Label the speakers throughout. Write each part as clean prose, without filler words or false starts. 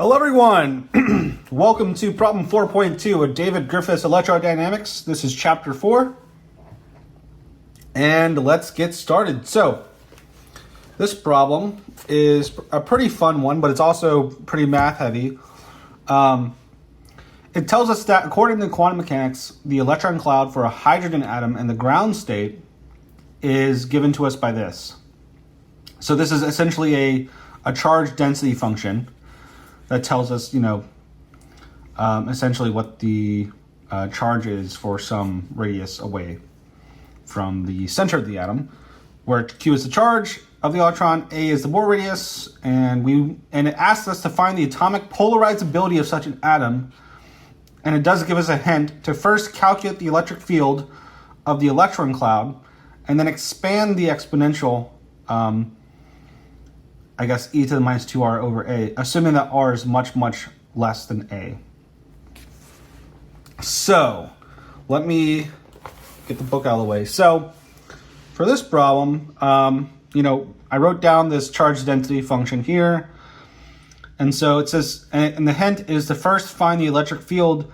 Speaker 1: Hello everyone, welcome to problem 4.2 of David Griffiths Electrodynamics. This is chapter 4, and let's get started. So, this problem is a pretty fun one, but it's also pretty math heavy. It tells us that according to quantum mechanics, the electron cloud for a hydrogen atom in the ground state is given to us by this. So this is essentially a charge density function that tells us, essentially what the charge is for some radius away from the center of the atom, where Q is the charge of the electron, A is the Bohr radius, and it asks us to find the atomic polarizability of such an atom, and it does give us a hint to first calculate the electric field of the electron cloud, and then expand the exponential, e to the minus 2r over a, assuming that r is much, much less than a. So, let me get the book out of the way. So, for this problem, I wrote down this charge density function here. And so it says, and the hint is to first find the electric field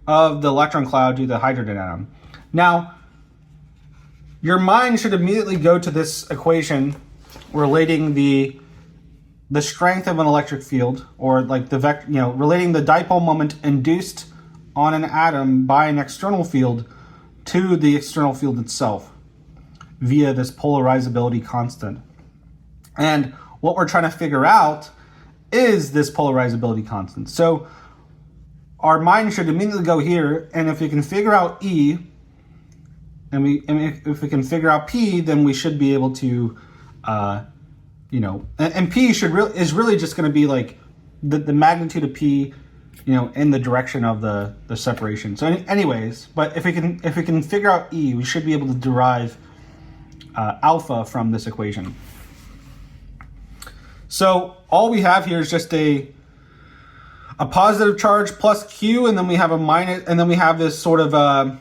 Speaker 1: of the electron cloud to the hydrogen atom. Now, your mind should immediately go to this equation relating the strength of an electric field, or like the vector, relating the dipole moment induced on an atom by an external field to the external field itself via this polarizability constant. And what we're trying to figure out is this polarizability constant. So our mind should immediately go here, and if we can figure out E, and if we can figure out P, then we should be able to and P is really just going to be like the magnitude of P, in the direction of the separation. So anyways, but if we can figure out E, we should be able to derive alpha from this equation. So all we have here is just a positive charge plus Q, and then we have a minus, and then we have this sort of a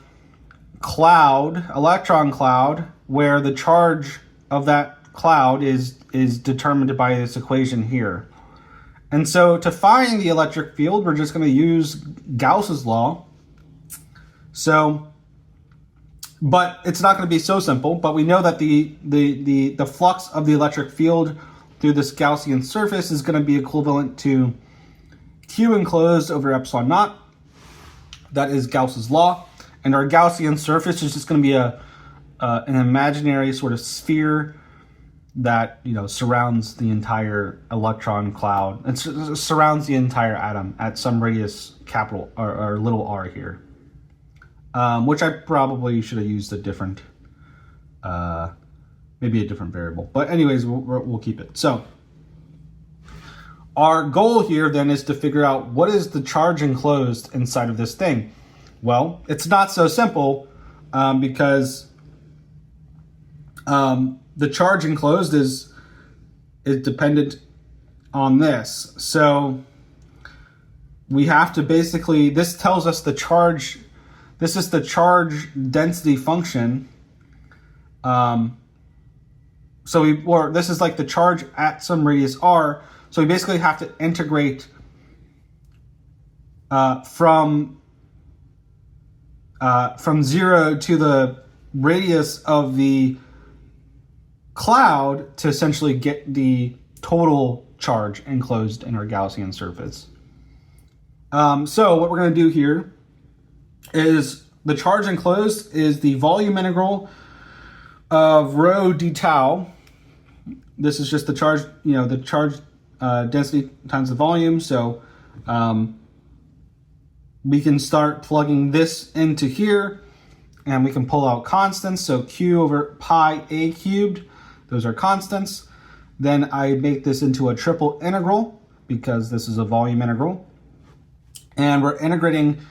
Speaker 1: electron cloud, where the charge of that cloud is determined by this equation here. And so to find the electric field, we're just going to use Gauss's law. So, but it's not going to be so simple, but we know that the flux of the electric field through this Gaussian surface is going to be equivalent to Q enclosed over epsilon naught. That is Gauss's law. And our Gaussian surface is just going to be an imaginary sort of sphere that surrounds the entire electron cloud. It surrounds the entire atom at some radius capital or little r here, which I probably should have used a different, maybe a different variable. But anyways, we'll keep it. So our goal here then is to figure out what is the charge enclosed inside of this thing. Well, it's not so simple because the charge enclosed is dependent on this. So we have to basically, this tells us the charge, this is the charge density function. This is like the charge at some radius r. So we basically have to integrate from 0 to the radius of the cloud to essentially get the total charge enclosed in our Gaussian surface. So what we're going to do here is the charge enclosed is the volume integral of rho d tau. This is just the charge, the charge density times the volume. So we can start plugging this into here, and we can pull out constants. So Q over pi a cubed. Those are constants. Then I make this into a triple integral because this is a volume integral. And we're integrating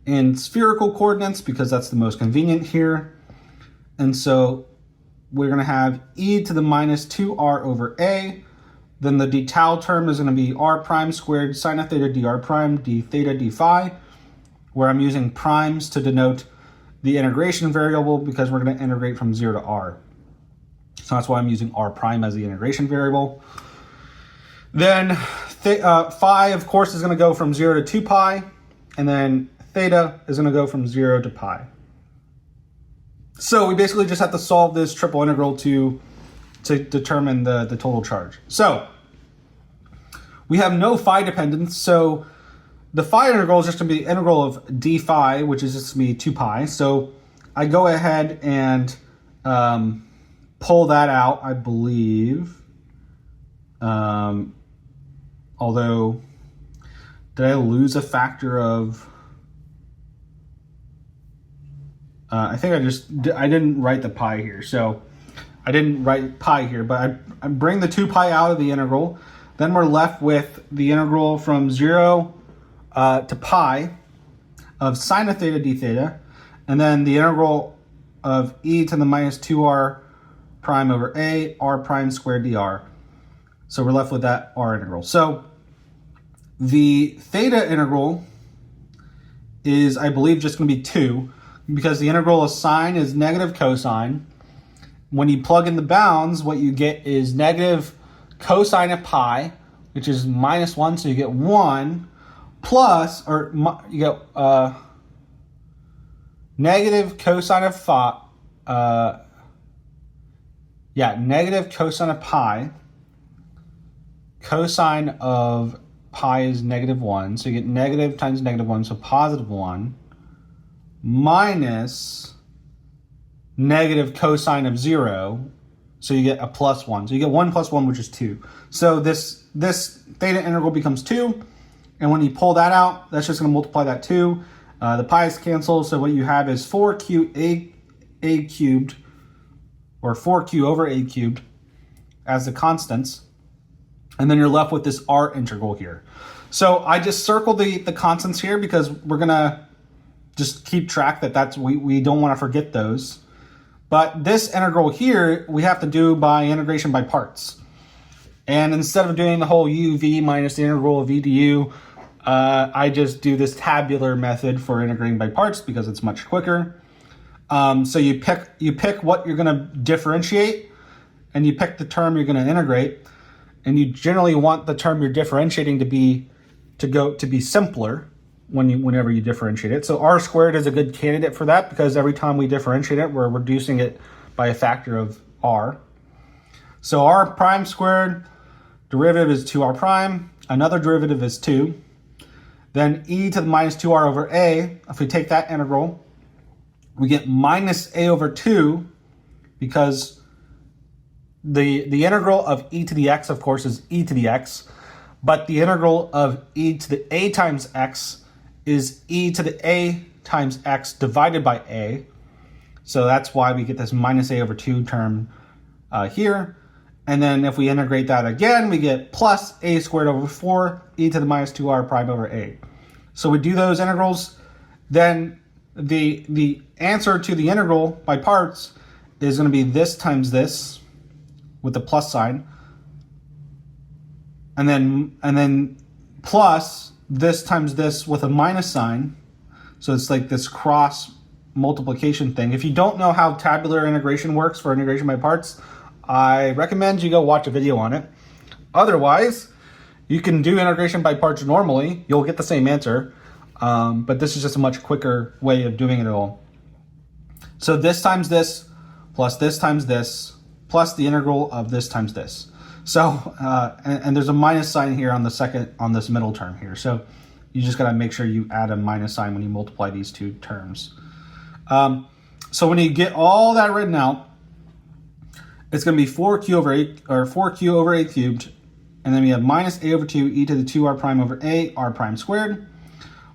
Speaker 1: in spherical coordinates because that's the most convenient here. And so we're going to have e to the minus 2r over a. Then the d tau term is going to be r prime squared sine of theta dr prime d theta d phi, where I'm using primes to denote the integration variable because we're going to integrate from 0 to r. So that's why I'm using r prime as the integration variable. Then phi, of course, is going to go from 0 to 2 pi, and then theta is going to go from 0 to pi. So we basically just have to solve this triple integral to determine the total charge. So we have no phi dependence, so the phi integral is just going to be the integral of d phi, which is just going to be 2 pi. So I go ahead and pull that out, I believe. Although, did I lose a factor of... I think I didn't write the pi here, so I didn't write pi here, but I bring the 2 pi out of the integral. Then we're left with the integral from 0 to pi of sine of theta d theta, and then the integral of e to the minus 2r prime over a r prime squared dr. So we're left with that r integral. So the theta integral is, I believe, just going to be 2, because the integral of sine is negative cosine. When you plug in the bounds, what you get is negative cosine of pi, which is minus 1, so you get 1, plus, or you get negative cosine of phi, negative cosine of pi. Cosine of pi is negative 1, so you get negative times negative 1, so positive 1, minus negative cosine of 0, so you get a plus 1. So you get 1 plus 1, which is 2. So this theta integral becomes 2, and when you pull that out, that's just going to multiply that 2. The pi's cancel, so what you have is 4q a cubed, or 4q over a cubed as the constants, and then you're left with this r integral here. So I just circled the constants here because we're going to just keep track that we don't want to forget those. But this integral here, we have to do by integration by parts. And instead of doing the whole uv minus the integral of v du, I just do this tabular method for integrating by parts because it's much quicker. So you pick what you're going to differentiate, and you pick the term you're going to integrate, and you generally want the term you're differentiating to be simpler whenever you differentiate it. So r squared is a good candidate for that because every time we differentiate it, we're reducing it by a factor of r. So r prime squared, derivative is 2r prime, another derivative is 2. Then e to the minus 2r over a, if we take that integral, we get minus a over 2 because the integral of e to the x, of course, is e to the x, but the integral of e to the a times x is e to the a times x divided by a. So that's why we get this minus a over 2 term here. And then if we integrate that again, we get plus a squared over 4 e to the minus 2r prime over a. So we do those integrals, then the answer to the integral by parts is going to be this times this with the plus sign, and then plus this times this with a minus sign. So it's like this cross multiplication thing. If you don't know how tabular integration works for integration by parts, I recommend you go watch a video on it. Otherwise, you can do integration by parts normally. You'll get the same answer, but this is just a much quicker way of doing it all. So this times this, plus this times this, plus the integral of this times this. So, and there's a minus sign here on this middle term here. So you just gotta make sure you add a minus sign when you multiply these two terms. So when you get all that written out, it's going to be 4q over a cubed, and then we have minus a over 2 e to the 2r prime over a r prime squared,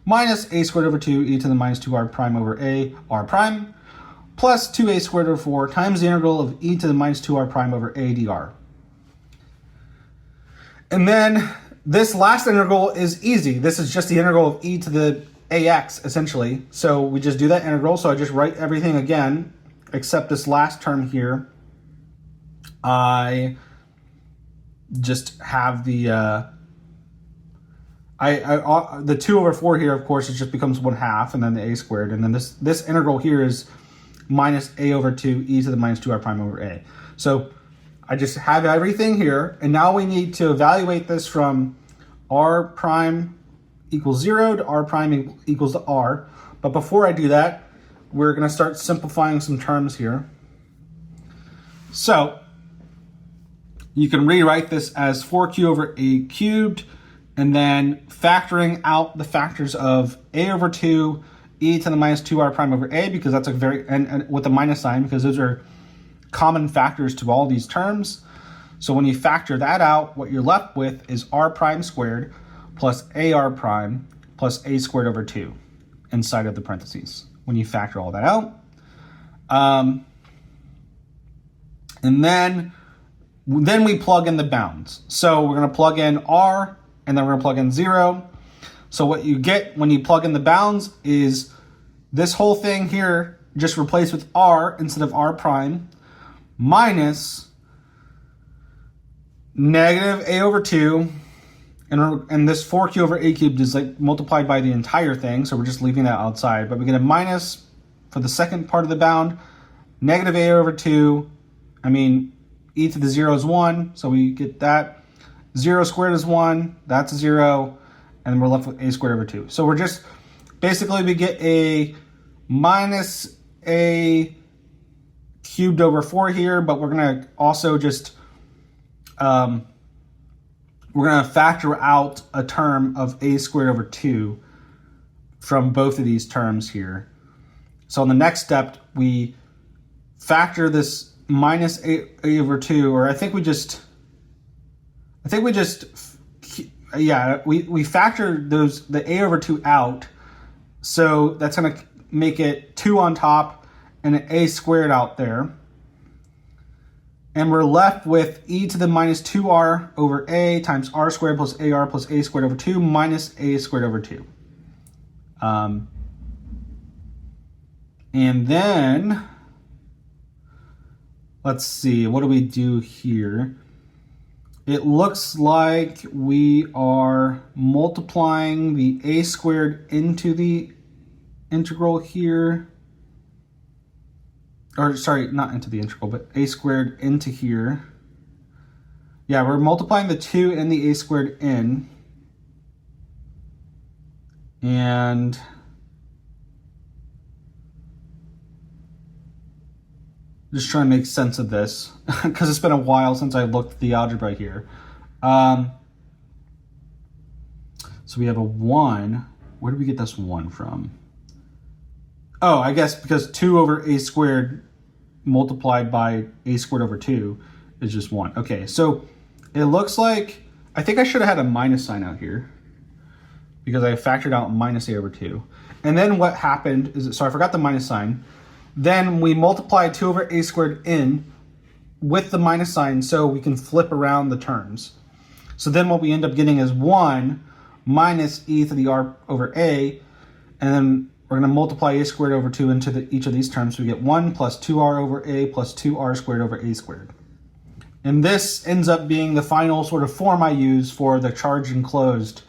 Speaker 1: minus a squared over 2 e to the minus 2r prime over a r prime, plus 2a squared over 4 times the integral of e to the minus 2r prime over a dr. And then this last integral is easy. This is just the integral of e to the ax, essentially. So we just do that integral. So I just write everything again, except this last term here. I just have the the 2 over 4 here, of course, it just becomes 1/2, and then the a squared, and then this integral here is minus a over 2 e to the minus 2r prime over a. So I just have everything here, and now we need to evaluate this from R prime equals 0 to R prime equals to R. But before I do that, we're going to start simplifying some terms here. So you can rewrite this as 4q over a cubed, and then factoring out the factors of a over 2, e to the minus 2r prime over a, because that's a and with a minus sign, because those are common factors to all these terms. So when you factor that out, what you're left with is r prime squared plus ar prime plus a squared over 2 inside of the parentheses, when you factor all that out. And then we plug in the bounds. So we're going to plug in r, and then we're going to plug in 0. So what you get when you plug in the bounds is this whole thing here just replaced with r instead of r prime, minus negative a over 2, and this 4q over a cubed is like multiplied by the entire thing, so we're just leaving that outside. But we get a minus for the second part of the bound, negative a over 2, e to the 0 is 1, so we get that. 0 squared is 1, that's 0, and we're left with a squared over 2. So we're just, basically we get a minus a cubed over 4 here, but we're going to also just, we're going to factor out a term of a squared over 2 from both of these terms here. So in the next step, we factor this minus a over 2, or we factor the a over 2 out. So that's going to make it 2 on top and an a squared out there. And we're left with e to the minus 2r over a times r squared plus a squared over 2 minus a squared over 2. And then, let's see, what do we do here? It looks like we are multiplying the a squared into the integral here. Or sorry, not into the integral, but a squared into here. Yeah, we're multiplying the 2 and the a squared in. And just trying to make sense of this because it's been a while since I looked at the algebra here. So we have a 1. Where did we get this 1 from? Oh, I guess because 2 over a squared multiplied by a squared over 2 is just 1. Okay, so it looks like, I think I should have had a minus sign out here because I factored out minus a over 2. And then what happened is, sorry, I forgot the minus sign. Then we multiplied 2 over a squared in with the minus sign so we can flip around the terms. So then what we end up getting is 1 minus e to the r over a, and then we're going to multiply a squared over 2 into each of these terms. So we get 1 plus 2r over a plus 2r squared over a squared. And this ends up being the final sort of form I use for the charged enclosed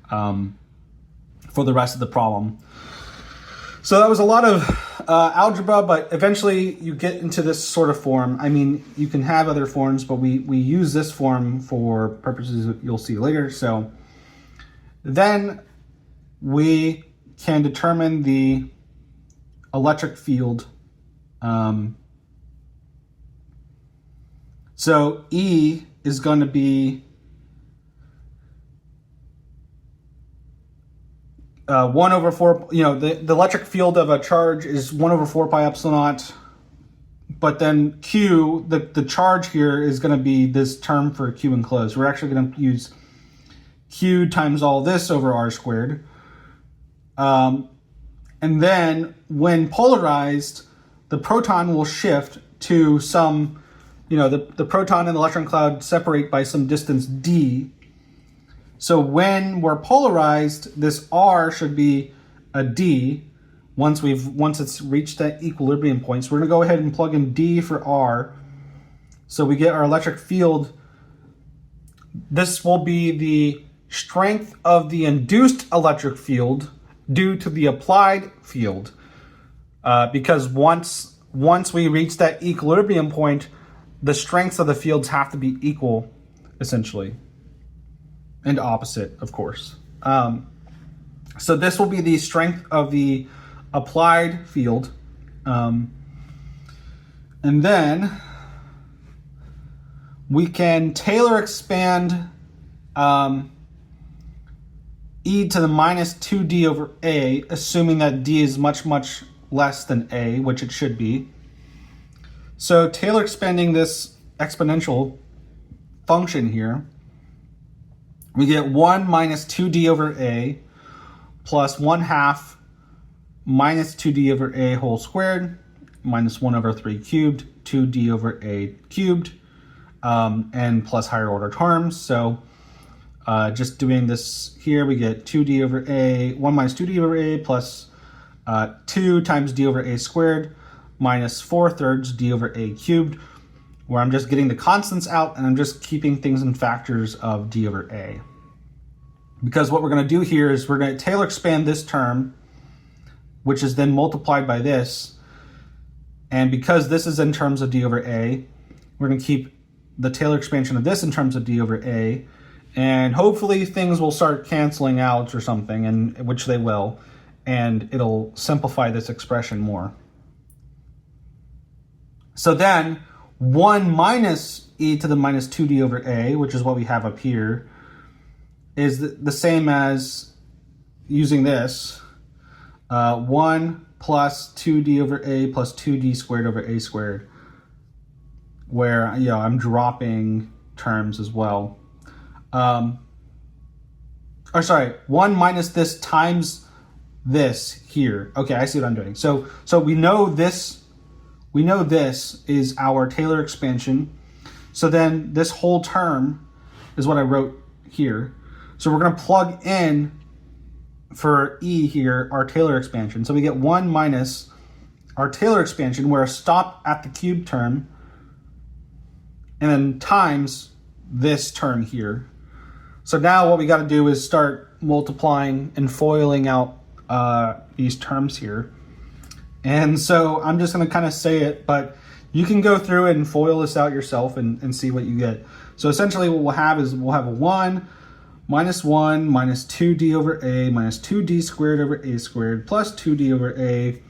Speaker 1: for the rest of the problem. So that was a lot of algebra, but eventually you get into this sort of form. You can have other forms, but we use this form for purposes that you'll see later. So then we can determine the electric field. So E is going to be 1 over 4, the electric field of a charge is 1 over 4 pi epsilon naught. But then Q, the charge here is going to be this term for Q enclosed. We're actually going to use Q times all this over R squared. And then when polarized, the proton will shift to some, the proton and the electron cloud separate by some distance d. So when we're polarized, this R should be a d once it's reached that equilibrium point. So we're going to go ahead and plug in d for R. So we get our electric field. This will be the strength of the induced electric field due to the applied field. Because once we reach that equilibrium point, the strengths of the fields have to be equal, essentially. and opposite, of course. So this will be the strength of the applied field. And then we can Taylor expand e to the minus 2d over a, assuming that d is much, much less than a, which it should be. So Taylor expanding this exponential function here, we get 1 minus 2d over a plus 1/2 minus 2d over a whole squared minus 1 over 3 cubed, 2d over a cubed, and plus higher order terms. So just doing this here, we get 2d over a, 1 minus 2d over a plus 2 times d over a squared minus 4/3 d over a cubed, where I'm just getting the constants out and I'm just keeping things in factors of d over a. Because what we're going to do here is we're going to Taylor expand this term, which is then multiplied by this. And because this is in terms of d over a, we're going to keep the Taylor expansion of this in terms of d over a. And hopefully things will start canceling out or something, and which they will. And it'll simplify this expression more. So then 1 minus e to the minus 2d over a, which is what we have up here, is the same as using this. 1 plus 2d over a plus 2d squared over a squared, where I'm dropping terms as well. Or sorry, 1 minus this times this here. Okay, I see what I'm doing. So we know this is our Taylor expansion. So then this whole term is what I wrote here. So we're going to plug in for e here our Taylor expansion. So we get 1 minus our Taylor expansion, where I stop at the cube term, and then times this term here. So now what we got to do is start multiplying and foiling out these terms here. And so I'm just going to kind of say it, but you can go through and foil this out yourself and see what you get. So essentially what we'll have is we'll have a 1 minus 1 minus 2d over a minus 2d squared over a squared plus 2d over a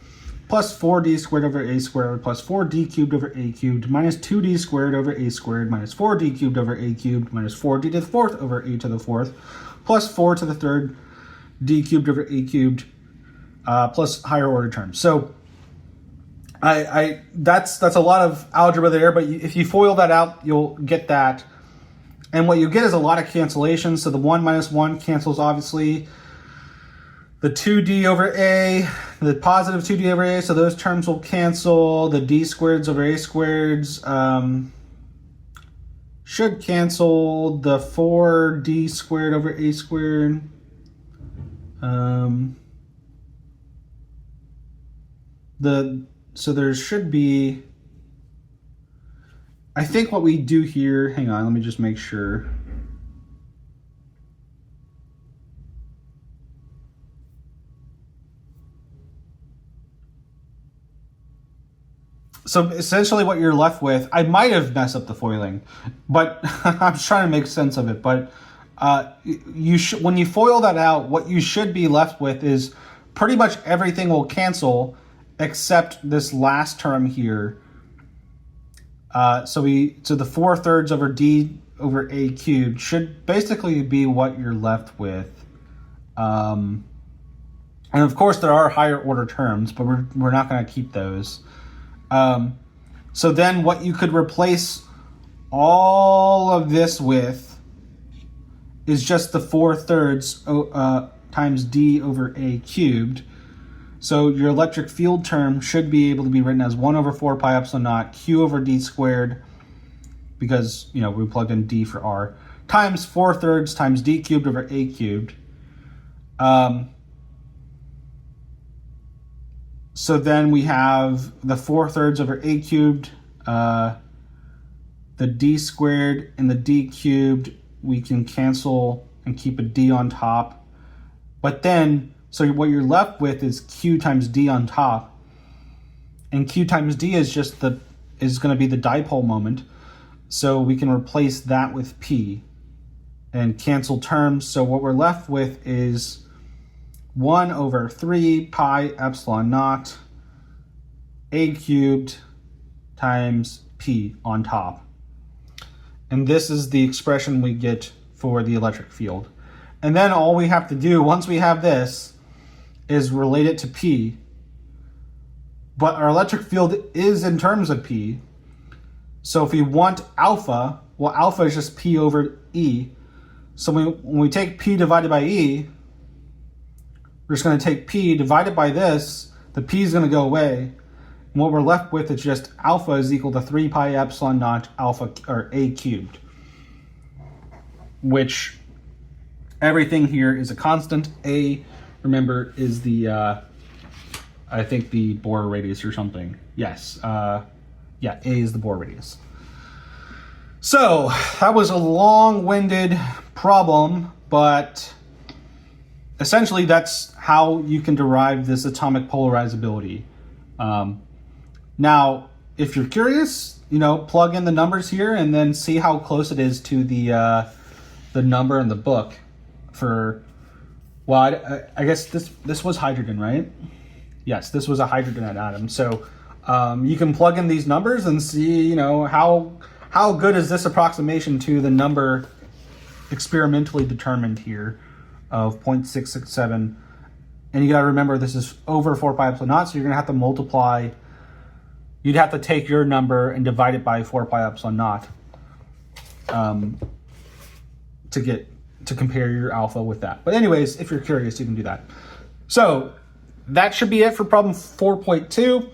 Speaker 1: plus 4d squared over a squared plus 4d cubed over a cubed minus 2d squared over a squared minus 4d cubed over a cubed minus 4d to the fourth over a to the fourth plus 4 to the third d cubed over a cubed plus higher order terms. So that's a lot of algebra there, but if you FOIL that out, you'll get that. And what you get is a lot of cancellations. So the 1 minus 1 cancels, obviously. The 2d over a, the positive 2d over a, so those terms will cancel. The d squareds over a squareds should cancel. The 4d squared over a squared. So there should be, I think what we do here, hang on, let me just make sure. So essentially what you're left with, I might have messed up the foiling, but I'm just trying to make sense of it. But when you FOIL that out, what you should be left with is pretty much everything will cancel except this last term here. So the 4/3 over d over a cubed should basically be what you're left with. And of course there are higher order terms, but we're not going to keep those. So then what you could replace all of this with is just the 4/3 times d over a cubed. So your electric field term should be able to be written as 1 over 4 pi epsilon naught q over d squared, because we plugged in d for r, times 4/3 times d cubed over a cubed. So then we have the 4/3 over a cubed, the d squared and the d cubed, we can cancel and keep a d on top. But then, so what you're left with is q times d on top. And q times d is just is going to be the dipole moment. So we can replace that with p. and cancel terms. So what we're left with is 1 over 3 pi epsilon naught a cubed times p on top. And this is the expression we get for the electric field. And then all we have to do, once we have this, is relate it to P. But our electric field is in terms of P. So if we want alpha, well, alpha is just P over E. So when we take P divided by E, we're just going to take P divided by this. The P is going to go away. And what we're left with is just alpha is equal to 3 pi epsilon naught alpha, or A cubed. Which everything here is a constant. A, remember, is the, I think the Bohr radius or something. Yes, yeah, A is the Bohr radius. So that was a long-winded problem, but essentially that's how you can derive this atomic polarizability. Now, if you're curious, you know, plug in the numbers here and then see how close it is to the number in the book for, well, I guess this was hydrogen, right? Yes, this was a hydrogen atom. So you can plug in these numbers and see, you know, how good is this approximation to the number experimentally determined here of 0.667. And you got to remember this is over 4 pi epsilon naught, so you're going to have to multiply. You'd have to take your number and divide it by 4 pi epsilon naught to compare your alpha with that. But anyways, if you're curious, you can do that. So that should be it for problem 4.2.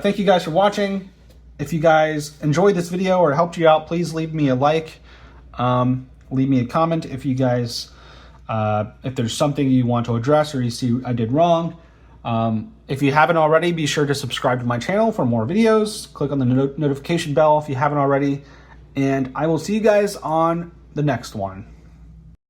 Speaker 1: Thank you guys for watching. If you guys enjoyed this video or helped you out, please leave me a like. Leave me a comment if you guys, if there's something you want to address or you see I did wrong. If you haven't already, be sure to subscribe to my channel for more videos. Click on the notification bell if you haven't already. And I will see you guys on the next one.